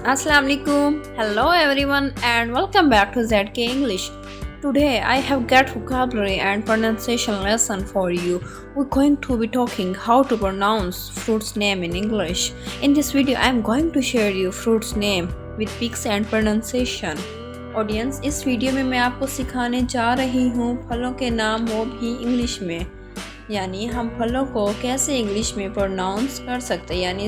Assalamu alaikum. Hello everyone and welcome back to ZK English. Today I have got vocabulary and pronunciation lesson for you. We're going to be talking how to pronounce fruits name in English. In this video I am going to share you fruits name with pics and pronunciation. Audience, इस video में मैं आपको सिखाने जा रही हूँ फलों के नाम, वो भी इंग्लिश में। यानी हम फलों को कैसे इंग्लिश में प्रोनाउंस कर सकते हैं, यानी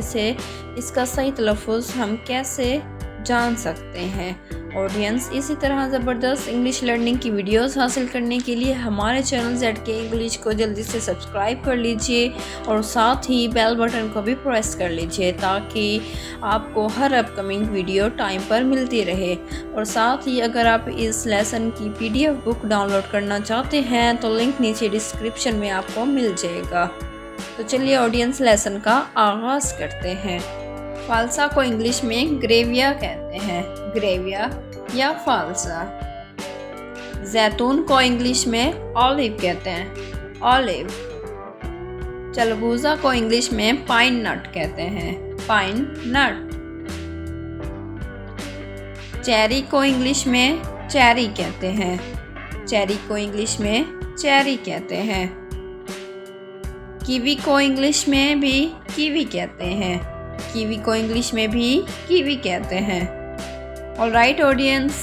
इसका सही तलफ़ुज़ हम कैसे जान सकते हैं। ऑडियंस, इसी तरह ज़बरदस्त इंग्लिश लर्निंग की वीडियोस हासिल करने के लिए हमारे चैनल ZK इंग्लिश को जल्दी से सब्सक्राइब कर लीजिए और साथ ही बेल बटन को भी प्रेस कर लीजिए ताकि आपको हर अपकमिंग वीडियो टाइम पर मिलती रहे। और साथ ही अगर आप इस लेसन की PDF बुक डाउनलोड करना चाहते हैं तो लिंक नीचे डिस्क्रिप्शन में आपको मिल जाएगा। तो चलिए ऑडियंस, लेसन का आगाज़ करते हैं। फालसा को इंग्लिश में ग्रेविया कहते हैं, ग्रेविया या फालसा। जैतून को इंग्लिश में ऑलिव कहते हैं, ऑलिव। चलगूजा को इंग्लिश में पाइन नट कहते हैं, पाइन नट। चेरी को इंग्लिश में चेरी कहते हैं, चेरी को इंग्लिश में चेरी कहते हैं। कीवी को इंग्लिश में भी कीवी कहते हैं, कीवी को इंग्लिश में भी कीवी कहते हैं। ऑलराइट ऑडियंस,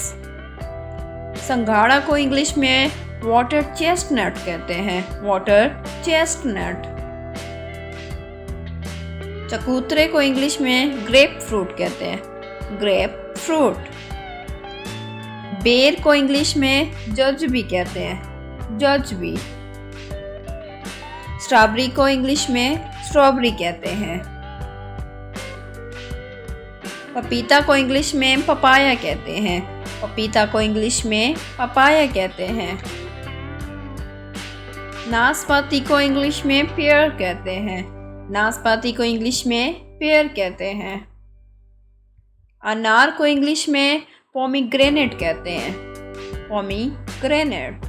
संघाड़ा को इंग्लिश में वाटर चेस्टनट कहते हैं, वाटर चेस्टनट। चकोतरे को इंग्लिश में ग्रेप फ्रूट कहते हैं, ग्रेप फ्रूट। बेर को इंग्लिश में जजबी कहते हैं, जजबी। स्ट्रॉबेरी को इंग्लिश में स्ट्रॉबेरी कहते हैं। पपीता को इंग्लिश में पपाया कहते हैं, पपीता को इंग्लिश में पपाया कहते हैं। नाशपाती को इंग्लिश में पेयर कहते हैं, नाशपाती को इंग्लिश में पेयर कहते हैं। अनार को इंग्लिश में पोमीग्रेनेट कहते हैं, पोमीग्रेनेट।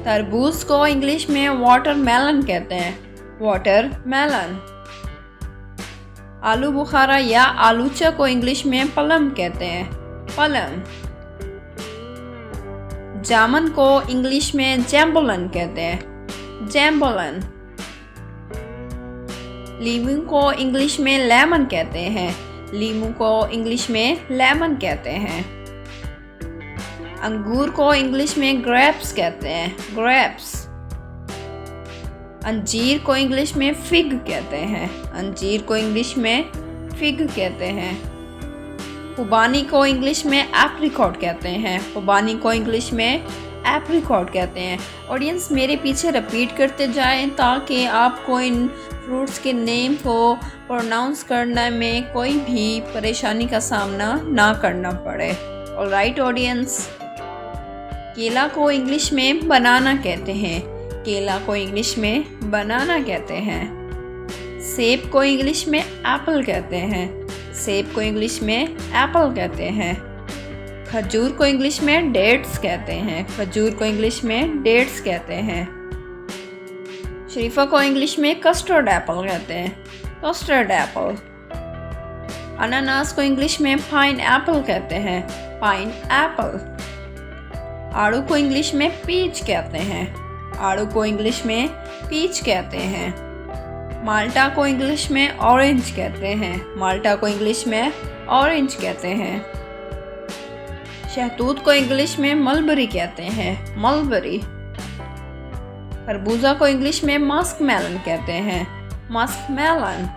तरबूज को इंग्लिश में वाटरमेलन कहते हैं, वाटरमेलन। आलू बुखारा या आलूचा को इंग्लिश में प्लम कहते हैं, प्लम। जामुन को इंग्लिश में जैम्बोलन कहते हैं, जैम्बोलन। लीमू को इंग्लिश में लेमन कहते हैं, लीमू को इंग्लिश में लेमन कहते हैं। अंगूर को इंग्लिश में ग्रेप्स कहते हैं, ग्रेप्स। अंजीर को इंग्लिश में फिग कहते हैं, अंजीर को इंग्लिश में फिग कहते हैं। खुबानी को इंग्लिश में एप्रिकॉट कहते हैं, खुबानी को इंग्लिश में एप्रिकॉट कहते हैं। ऑडियंस, मेरे पीछे रिपीट करते जाएं ताकि आपको इन फ्रूट्स के नेम को प्रोनाउंस करने में कोई भी परेशानी का सामना ना करना पड़े। ऑलराइट ऑडियंस, केला को इंग्लिश में बनाना कहते हैं, केला को इंग्लिश में बनाना कहते हैं। सेब को इंग्लिश में एप्पल कहते हैं, सेब को इंग्लिश में एप्पल कहते हैं। खजूर को इंग्लिश में डेट्स कहते हैं, खजूर को इंग्लिश में डेट्स कहते हैं। शरीफा को इंग्लिश में कस्टर्ड एप्पल कहते हैं, कस्टर्ड एप्पल। अनानास को इंग्लिश में पाइन एप्पल कहते हैं, पाइन एप्पल। आड़ू को इंग्लिश में पीच कहते हैं, आड़ू को इंग्लिश में पीच कहते हैं। माल्टा को इंग्लिश में ऑरेंज कहते हैं, माल्टा को इंग्लिश में ऑरेंज कहते हैं। शहतूत को इंग्लिश में मलबरी कहते हैं, मलबरी। खरबूजा को इंग्लिश में मस्क मेलन कहते हैं, मस्क मेलन।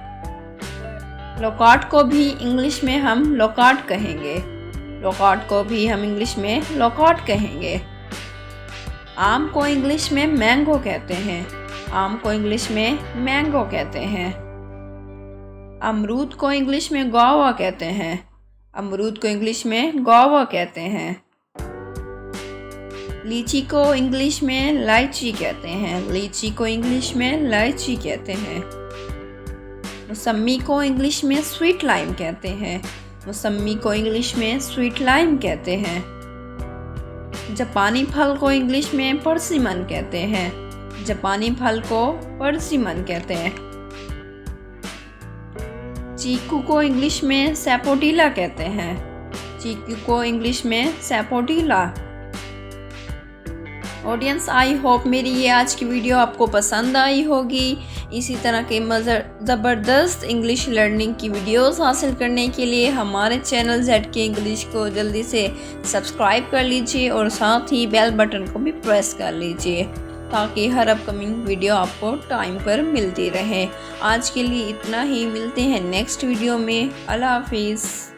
लोकाट को भी इंग्लिश में हम लोकाट कहेंगे, लोकाट को भी हम इंग्लिश में लोकाट कहेंगे। आम को इंग्लिश में मैंगो कहते हैं, आम को इंग्लिश में मैंगो कहते हैं। अमरूद को इंग्लिश में गुआवा कहते हैं, अमरूद को इंग्लिश में गुआवा कहते हैं। लीची को इंग्लिश में लाइची कहते हैं, लीची को इंग्लिश में लाइची कहते हैं। मौसम्मी को इंग्लिश में स्वीट लाइम कहते हैं, मौसम्मी को इंग्लिश में स्वीट लाइम कहते हैं। जापानी फल को इंग्लिश में परसिमन कहते हैं, जापानी फल को परसिमन कहते हैं। चीकू को इंग्लिश में सैपोटिला कहते हैं। चीकू को इंग्लिश में सैपोटिला। ऑडियंस, आई होप मेरी ये आज की वीडियो आपको पसंद आई होगी। इसी तरह के ज़बरदस्त इंग्लिश लर्निंग की वीडियोस हासिल करने के लिए हमारे चैनल ZK इंग्लिश को जल्दी से सब्सक्राइब कर लीजिए और साथ ही बेल बटन को भी प्रेस कर लीजिए ताकि हर अपकमिंग वीडियो आपको टाइम पर मिलती रहे। आज के लिए इतना ही, मिलते हैं नेक्स्ट वीडियो में। अल्लाह हाफिज़।